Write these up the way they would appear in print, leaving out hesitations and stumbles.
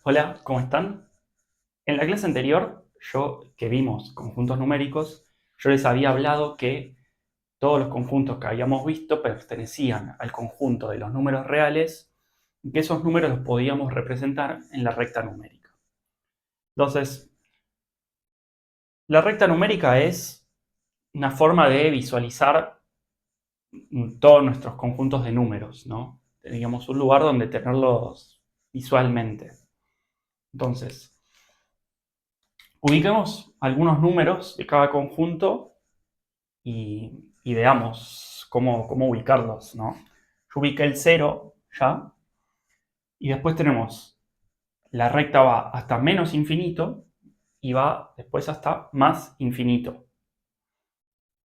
Hola, ¿cómo están? En la clase anterior, que vimos conjuntos numéricos, yo les había hablado que todos los conjuntos que habíamos visto pertenecían al conjunto de los números reales y que esos números los podíamos representar en la recta numérica. Entonces, la recta numérica es una forma de visualizar todos nuestros conjuntos de números, ¿no? Teníamos un lugar donde tenerlos visualmente. Entonces, ubiquemos algunos números de cada conjunto y veamos cómo ubicarlos, ¿no? Yo ubiqué el 0 ya, y después tenemos la recta va hasta menos infinito y va después hasta más infinito.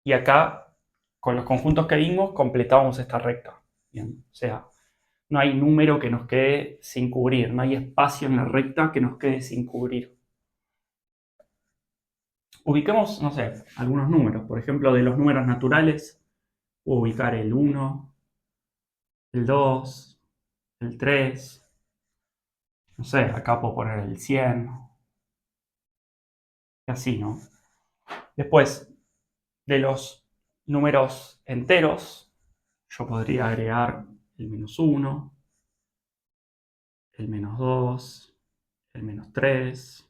Y acá, con los conjuntos que vimos, completamos esta recta. Bien, o sea, no hay número que nos quede sin cubrir, no hay espacio en la recta que nos quede sin cubrir. Ubiquemos, no sé, algunos números. Por ejemplo, de los números naturales, puedo ubicar el 1, el 2, el 3, no sé, acá puedo poner el 100, y así, ¿no? Después, de los números enteros, yo podría agregar el -1, el -2, el -3,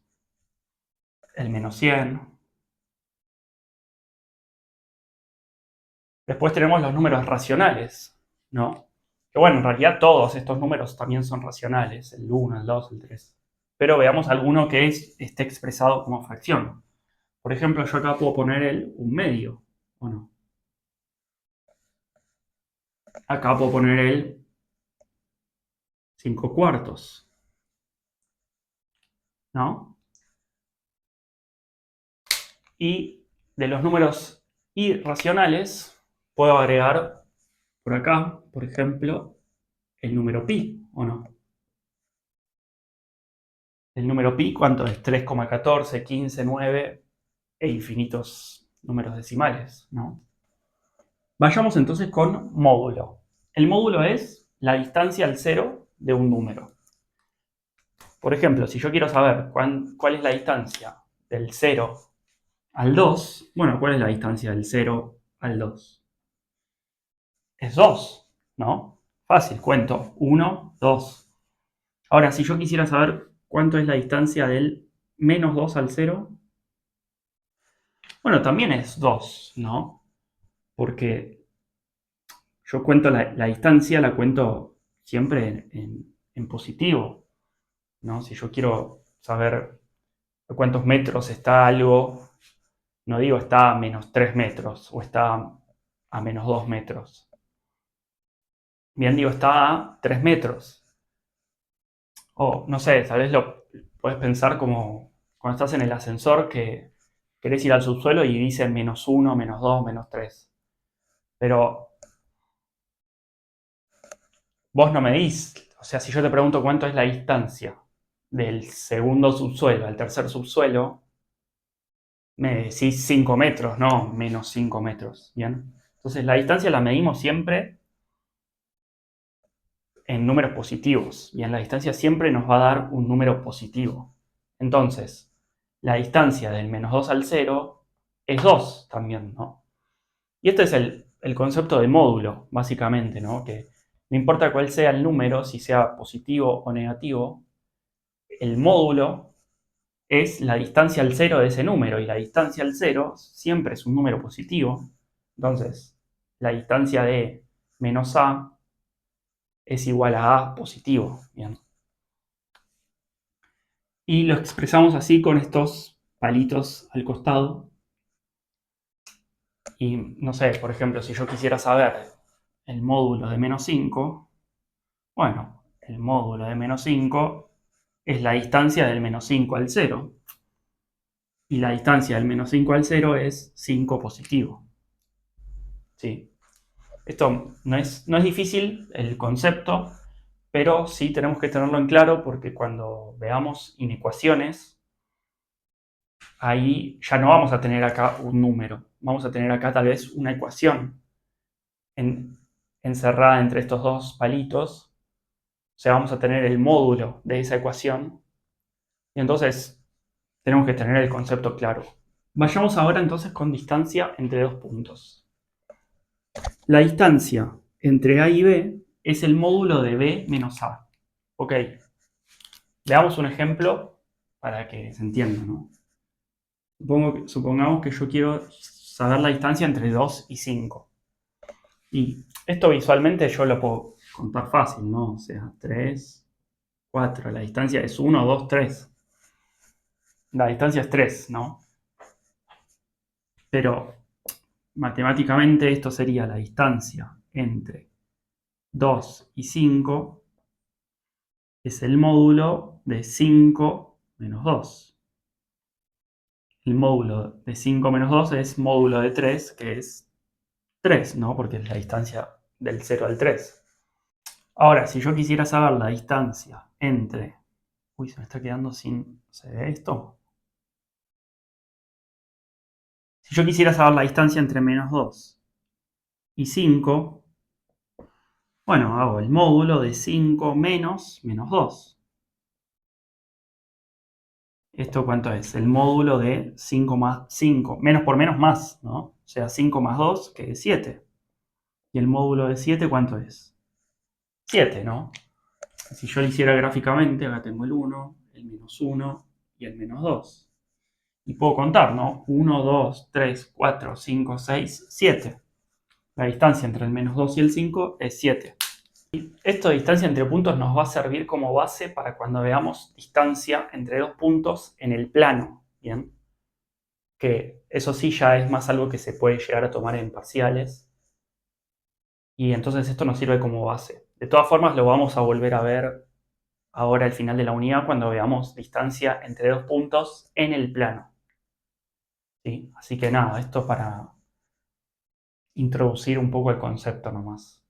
el -100. Después tenemos los números racionales, ¿no? Que bueno, en realidad todos estos números también son racionales, el 1, el 2, el 3. Pero veamos alguno que esté expresado como fracción. Por ejemplo, yo acá puedo poner el 1/2, ¿o no? Acá puedo poner el 5/4, ¿no? Y de los números irracionales, puedo agregar por acá, por ejemplo, el número pi, ¿o no? El número pi, ¿cuánto es? 3,14, 15, 9 e infinitos números decimales, ¿no? Vayamos entonces con módulo. El módulo es la distancia al cero de un número. Por ejemplo, si yo quiero saber cuál es la distancia del 0 al 2, bueno, ¿cuál es la distancia del 0 al 2? Es 2, ¿no? Fácil, cuento. 1, 2. Ahora, si yo quisiera saber cuánto es la distancia del -2 al 0, bueno, también es 2, ¿no? Porque yo cuento la distancia, la cuento siempre en positivo, ¿no? Si yo quiero saber a cuántos metros está algo, no digo está a -3 metros o está a -2 metros. Bien, digo está a 3 metros. O no sé, tal vez lo puedes pensar como cuando estás en el ascensor que querés ir al subsuelo y dice -1, -2, -3. Pero vos no medís, o sea, si yo te pregunto cuánto es la distancia del segundo subsuelo al tercer subsuelo, me decís 5 metros, no -5 metros. Bien. Entonces la distancia la medimos siempre en números positivos. Bien, la distancia siempre nos va a dar un número positivo. Entonces, la distancia del -2 al 0 es 2 también, ¿no? Y este es el concepto de módulo, básicamente, ¿no? Que no importa cuál sea el número, si sea positivo o negativo, el módulo es la distancia al 0 de ese número, y la distancia al 0 siempre es un número positivo. Entonces, la distancia de -a es igual a positivo. Bien. Y lo expresamos así con estos palitos al costado. Y no sé, por ejemplo, si yo quisiera saber el módulo de -5, bueno, el módulo de -5 es la distancia del -5 al 0. Y la distancia del -5 al 0 es 5 positivo. ¿Sí? Esto no es difícil el concepto, pero sí tenemos que tenerlo en claro porque cuando veamos inecuaciones, ahí ya no vamos a tener acá un número, vamos a tener acá tal vez una ecuación en- encerrada entre estos dos palitos. O sea, vamos a tener el módulo de esa ecuación Y entonces tenemos que tener el concepto claro. Vayamos ahora entonces con distancia entre dos puntos. La distancia entre A y B es el módulo de B menos A. Ok, veamos un ejemplo para que se entienda, ¿no? Supongamos que yo quiero saber la distancia entre 2 y 5. Y esto visualmente yo lo puedo contar fácil, ¿no? O sea, 3, 4. La distancia es 1, 2, 3. La distancia es 3, ¿no? Pero matemáticamente esto sería la distancia entre 2 y 5 es el módulo de 5 menos 2. El módulo de 5 menos 2 es módulo de 3, que es 3, ¿no? Porque es la distancia del 0 al 3. Ahora, si yo quisiera saber la distancia entre... Uy, se me está quedando sin... ¿Se ve esto? Si yo quisiera saber la distancia entre menos 2 y 5, bueno, hago el módulo de 5 menos menos 2. ¿Esto cuánto es? El módulo de 5 más 5. Menos por menos más, ¿no? O sea, 5 más 2, que es 7. ¿Y el módulo de 7 cuánto es? 7, ¿no? Si yo lo hiciera gráficamente, acá tengo el 1, el menos 1 y el menos 2. Y puedo contar, ¿no? 1, 2, 3, 4, 5, 6, 7. La distancia entre el menos 2 y el 5 es 7. Esto de distancia entre puntos nos va a servir como base para cuando veamos distancia entre dos puntos en el plano, ¿bien? Que eso sí ya es más algo que se puede llegar a tomar en parciales. Y entonces esto nos sirve como base. De todas formas, lo vamos a volver a ver ahora al final de la unidad cuando veamos distancia entre dos puntos en el plano. ¿Sí? Así que nada, esto para introducir un poco el concepto nomás.